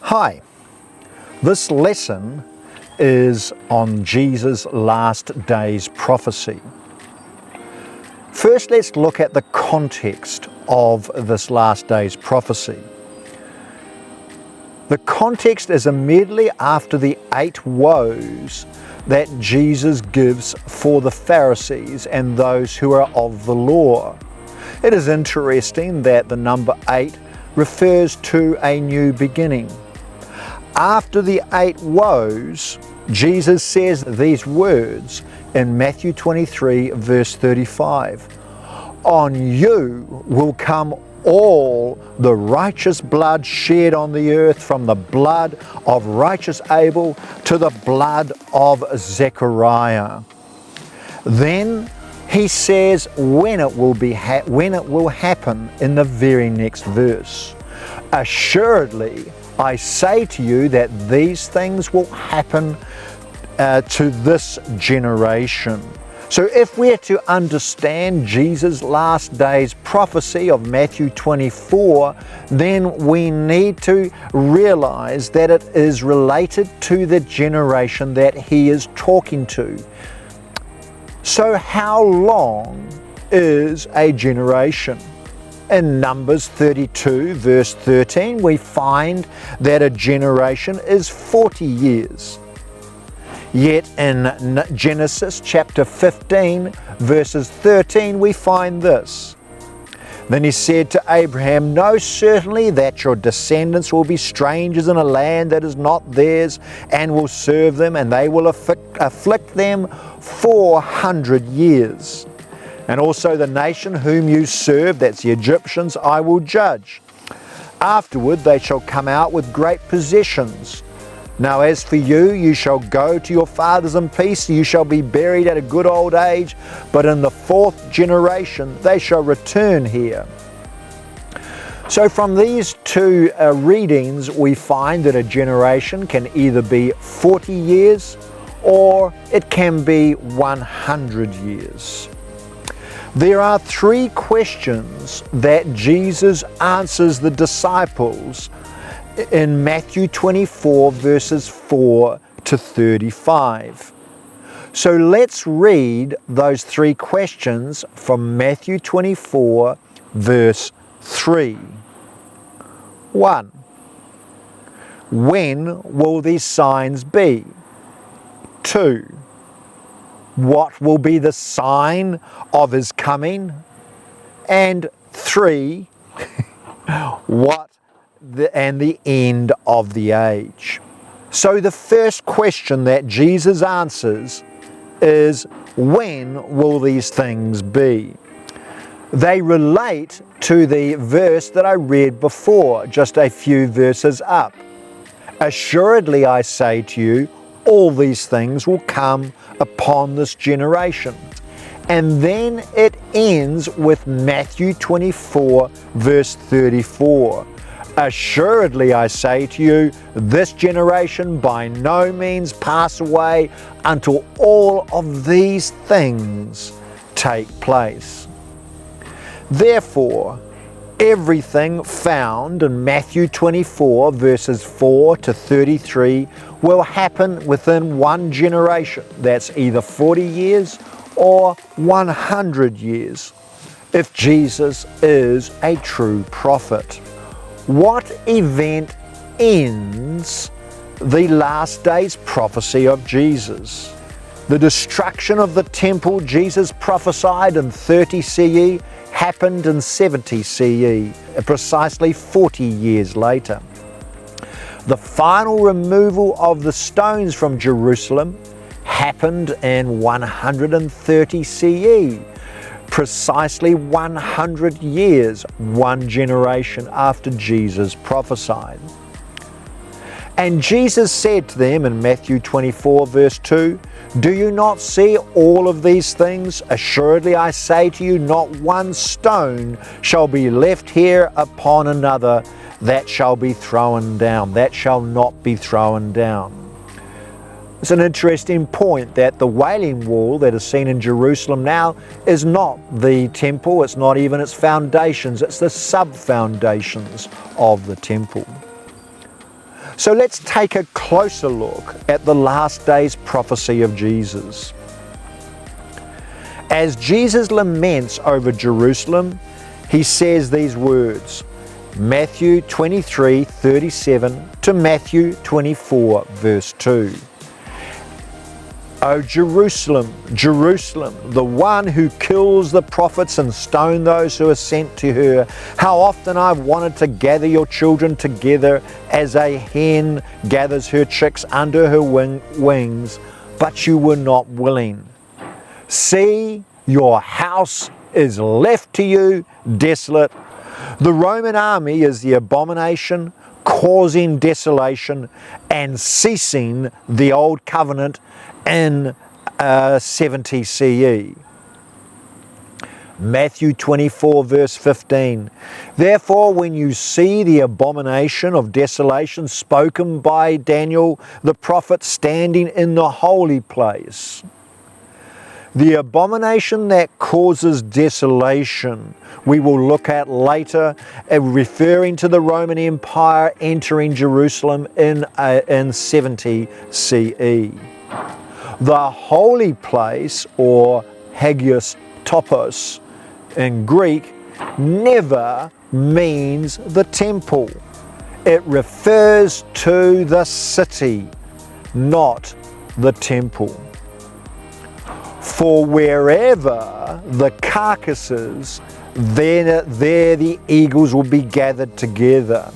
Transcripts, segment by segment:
Hi, this lesson is on Jesus' last days prophecy. First, let's look at the context of this last days prophecy. The context is immediately after the 8 woes that Jesus gives for the Pharisees and those who are of the law. It is interesting that the number 8 refers to a new beginning. After the 8 woes, Jesus says these words in Matthew 23 verse 35. On you will come all the righteous blood shed on the earth, from the blood of righteous Abel to the blood of Zechariah. Then he says when it will happen in the very next verse. Assuredly, I say to you that these things will happen to this generation. So if we're to understand Jesus' last days prophecy of Matthew 24, then we need to realize that it is related to the generation that he is talking to. So how long is a generation? In Numbers 32 verse 13, we find that a generation is 40 years. Yet in Genesis chapter 15 verses 13, we find this. Then he said to Abraham, know certainly that your descendants will be strangers in a land that is not theirs, and will serve them, and they will afflict them 400 years. And also the nation whom you serve, that's the Egyptians, I will judge. Afterward they shall come out with great possessions. Now as for you, you shall go to your fathers in peace, you shall be buried at a good old age, but in the 4th generation they shall return here. So from these two readings, we find that a generation can either be 40 years or it can be 100 years. There are 3 questions that Jesus answers the disciples in Matthew 24 verses 4 to 35. So let's read those 3 questions from Matthew 24 verse 3. 1. When will these signs be? 2. What will be the sign of his coming? And 3. What and the end of the age. So the first question that Jesus answers is, when will these things be? They relate to the verse that I read before, just a few verses up. Assuredly I say to you, all these things will come upon this generation. And then it ends with Matthew 24 verse 34. Assuredly I say to you, this generation by no means pass away until all of these things take place. Therefore, everything found in Matthew 24 verses 4 to 33 will happen within one generation. That's either 40 years or 100 years, if Jesus is a true prophet. What event ends the last days prophecy of Jesus? The destruction of the temple Jesus prophesied in 30 CE happened in 70 CE, precisely 40 years later. The final removal of the stones from Jerusalem happened in 130 CE, precisely 100 years, one generation after Jesus prophesied. And Jesus said to them in Matthew 24 verse 2, do you not see all of these things? Assuredly I say to you, not one stone shall be left here upon another that shall be thrown down, that shall not be thrown down. It's an interesting point that the Wailing Wall that is seen in Jerusalem now is not the temple, it's not even its foundations, it's the sub-foundations of the temple. So let's take a closer look at the last days prophecy of Jesus. As Jesus laments over Jerusalem, he says these words, Matthew 23:37 to Matthew 24 verse 2. O Jerusalem, Jerusalem, the one who kills the prophets and stone those who are sent to her, how often I've wanted to gather your children together as a hen gathers her chicks under her wings, but you were not willing. See, your house is left to you desolate. The Roman army is the abomination, causing desolation and ceasing the old covenant in 70 CE. Matthew 24 verse 15. Therefore, when you see the abomination of desolation spoken by Daniel the prophet standing in the holy place, the abomination that causes desolation, we will look at later, referring to the Roman Empire entering Jerusalem in 70 CE. The holy place, or hagios topos in Greek, never means the temple. It refers to the city, not the temple. For wherever the carcasses, there the eagles will be gathered together.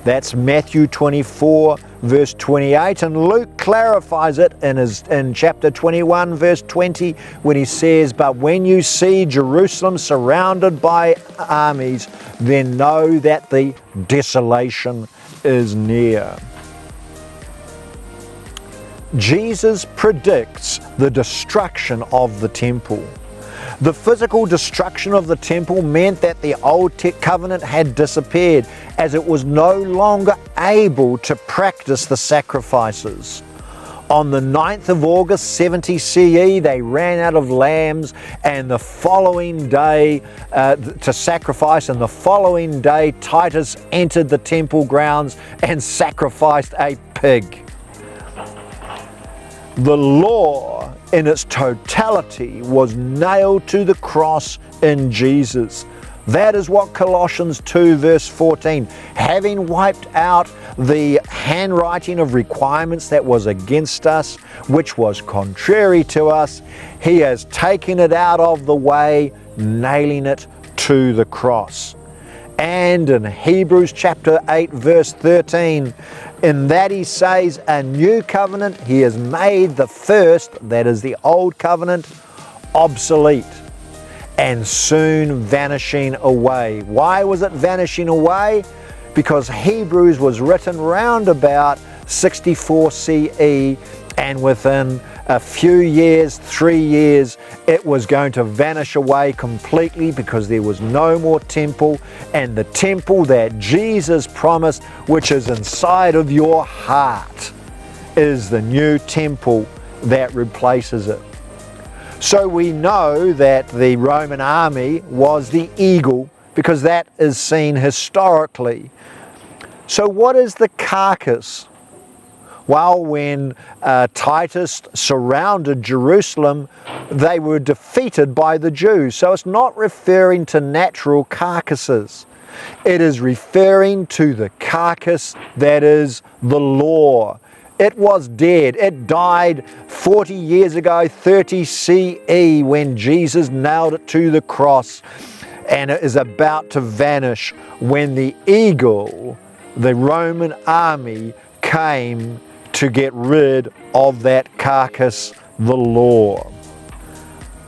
That's Matthew 24 verse 28, and Luke clarifies it in chapter 21 verse 20 when he says, but when you see Jerusalem surrounded by armies, then know that the desolation is near. Jesus predicts the destruction of the temple. The physical destruction of the temple meant that the old covenant had disappeared, as it was no longer able to practice the sacrifices. On the 9th of August 70 CE, they ran out of lambs and the following day to sacrifice, and the following day Titus entered the temple grounds and sacrificed a pig. The law in its totality was nailed to the cross in Jesus. That is what Colossians 2 verse 14, having wiped out the handwriting of requirements that was against us, which was contrary to us, he has taken it out of the way, nailing it to the cross. And in Hebrews chapter 8 verse 13, in that he says, a new covenant, he has made the first, that is the old covenant, obsolete and soon vanishing away. Why was it vanishing away? Because Hebrews was written round about 64 CE, and within a few years, 3 years, it was going to vanish away completely because there was no more temple, and the temple that Jesus promised, which is inside of your heart, is the new temple that replaces it. So we know that the Roman army was the eagle because that is seen historically. So what is the carcass? Well, when Titus surrounded Jerusalem, they were defeated by the Jews. So it's not referring to natural carcasses. It is referring to the carcass that is the law. It was dead. It died 40 years ago, 30 CE, when Jesus nailed it to the cross. And it is about to vanish when the eagle, the Roman army, came to get rid of that carcass, the law.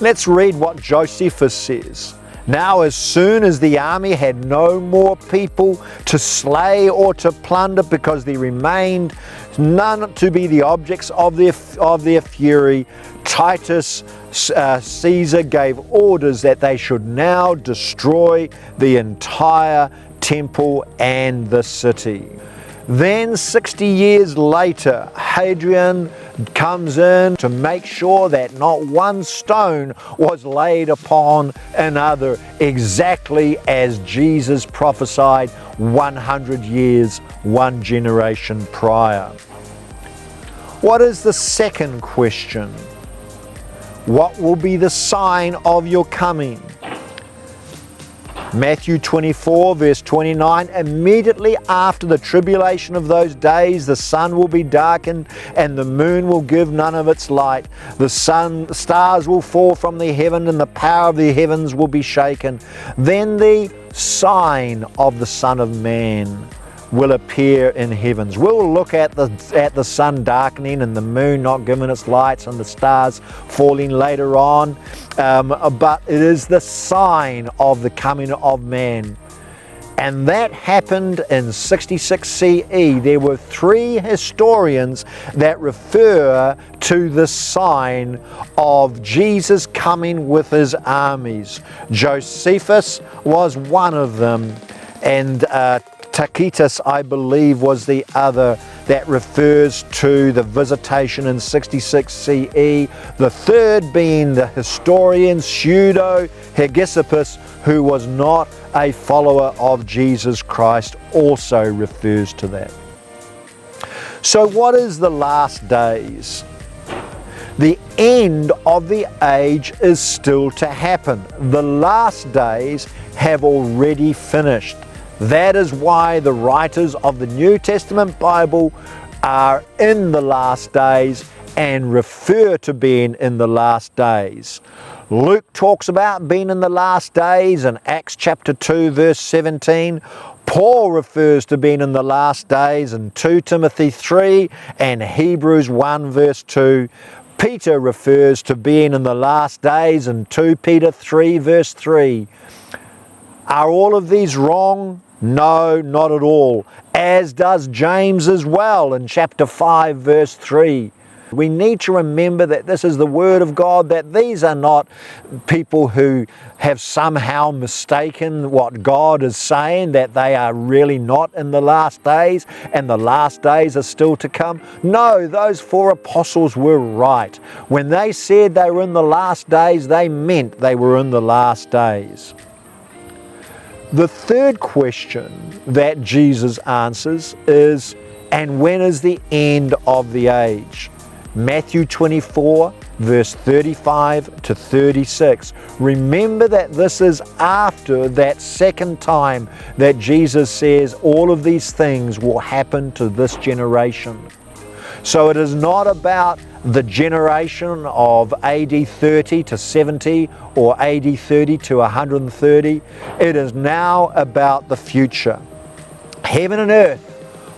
Let's read what Josephus says. Now, as soon as the army had no more people to slay or to plunder, because there remained none to be the objects of their fury, Titus Caesar gave orders that they should now destroy the entire temple and the city. Then 60 years later, Hadrian comes in to make sure that not one stone was laid upon another, exactly as Jesus prophesied 100 years, one generation prior. What is the second question? What will be the sign of your coming? Matthew 24 verse 29, immediately after the tribulation of those days, the sun will be darkened and the moon will give none of its light. The stars will fall from the heaven and the power of the heavens will be shaken. Then the sign of the Son of Man will appear in heavens. We'll look at the sun darkening and the moon not giving its lights and the stars falling later on, but it is the sign of the coming of man. And that happened in 66 CE. There were 3 historians that refer to the sign of Jesus coming with his armies. Josephus was one of them, and Tacitus, I believe, was the other that refers to the visitation in 66 CE. The third being the historian Pseudo-Hegesippus, who was not a follower of Jesus Christ, also refers to that. So what is the last days? The end of the age is still to happen. The last days have already finished. That is why the writers of the New Testament Bible are in the last days and refer to being in the last days. Luke talks about being in the last days in Acts chapter 2 verse 17. Paul refers to being in the last days in 2 Timothy 3 and Hebrews 1 verse 2. Peter refers to being in the last days in 2 Peter 3 verse 3. Are all of these wrong? No, not at all. As does James as well in chapter 5 verse 3. We need to remember that this is the Word of God, that these are not people who have somehow mistaken what God is saying, that they are really not in the last days and the last days are still to come. No, those 4 apostles were right. When they said they were in the last days, they meant they were in the last days. The third question that Jesus answers is, and when is the end of the age? Matthew 24 verse 35 to 36. Remember that this is after that second time that Jesus says all of these things will happen to this generation. So it is not about the generation of AD 30 to 70 or AD 30 to 130. It is now about the future. Heaven and earth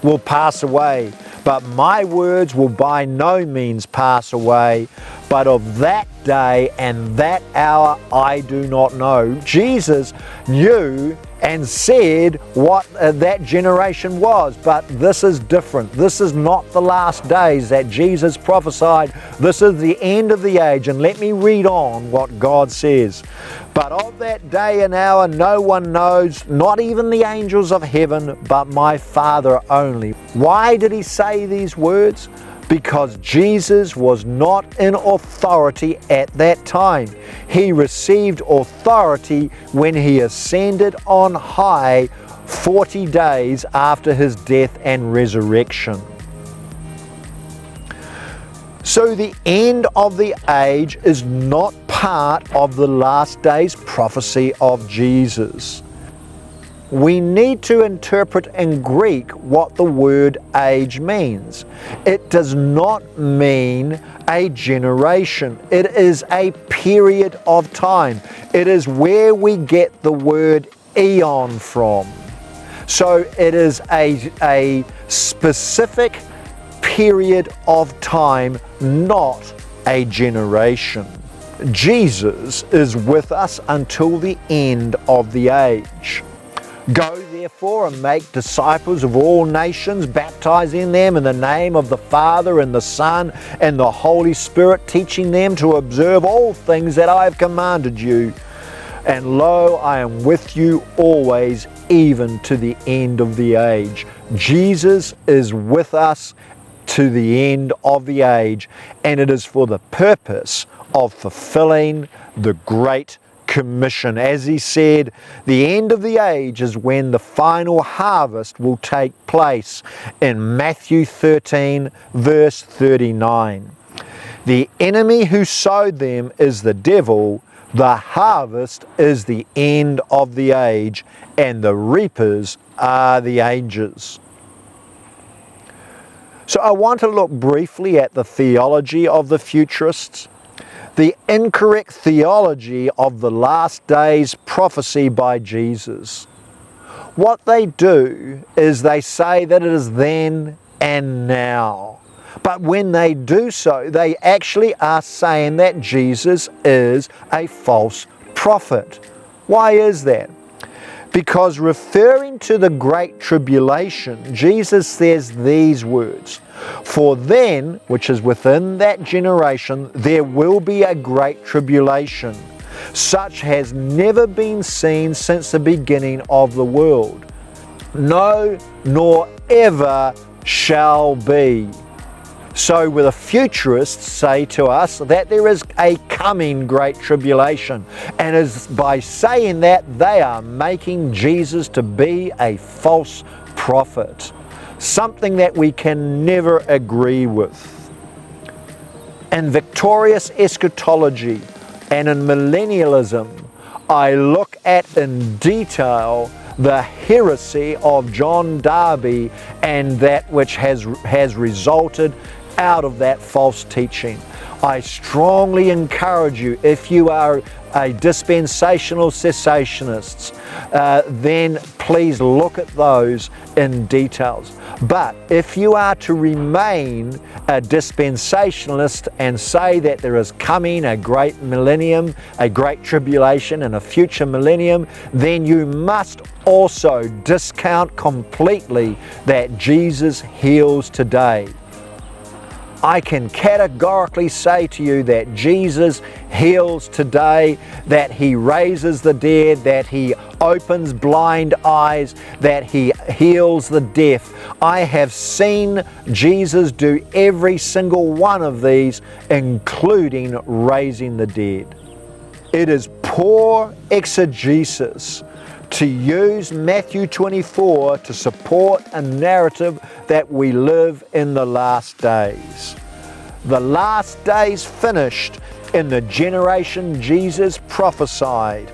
will pass away, but my words will by no means pass away. But of that day and that hour I do not know. Jesus knew and said what that generation was, but this is different. This is not the last days that Jesus prophesied. This is the end of the age, and let me read on what God says. But of that day and hour no one knows, not even the angels of heaven, but my Father only. Why did he say these words? Because Jesus was not in authority at that time. He received authority when he ascended on high 40 days after his death and resurrection. So the end of the age is not part of the last days prophecy of Jesus. We need to interpret in Greek what the word age means. It does not mean a generation. It is a period of time. It is where we get the word eon from. So it is a specific period of time, not a generation. Jesus is with us until the end of the age. Go therefore and make disciples of all nations, baptizing them in the name of the Father and the Son and the Holy Spirit, teaching them to observe all things that I have commanded you. And lo, I am with you always, even to the end of the age. Jesus is with us to the end of the age, and it is for the purpose of fulfilling the Great Commission. As he said, the end of the age is when the final harvest will take place in Matthew 13 verse 39. The enemy who sowed them is the devil, the harvest is the end of the age, and the reapers are the angels. So I want to look briefly at the theology of the futurists. The incorrect theology of the last days prophecy by Jesus. What they do is they say that it is then and now. But when they do so, they actually are saying that Jesus is a false prophet. Why is that? Because referring to the Great Tribulation, Jesus says these words, "For then," which is within that generation, "there will be a great tribulation, such has never been seen since the beginning of the world. No, nor ever shall be." So the futurists say to us that there is a coming great tribulation, and as by saying that, they are making Jesus to be a false prophet, something that we can never agree with. In victorious eschatology and in millennialism, I look at in detail the heresy of John Darby and that which has resulted out of that false teaching. I strongly encourage you, if you are a dispensational cessationist, then please look at those in details. But if you are to remain a dispensationalist and say that there is coming a great millennium, a great tribulation and a future millennium, then you must also discount completely that Jesus heals today. I can categorically say to you that Jesus heals today, that He raises the dead, that He opens blind eyes, that He heals the deaf. I have seen Jesus do every single one of these, including raising the dead. It is poor exegesis to use Matthew 24 to support a narrative that we live in the last days. The last days finished in the generation Jesus prophesied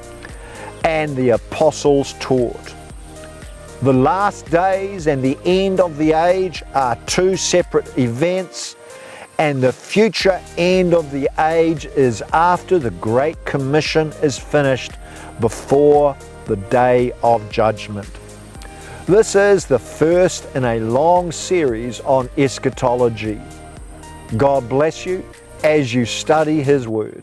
and the apostles taught. The last days and the end of the age are two separate events, and the future end of the age is after the Great Commission is finished, before the day of judgment. This is the first in a long series on eschatology. God bless you as you study His Word.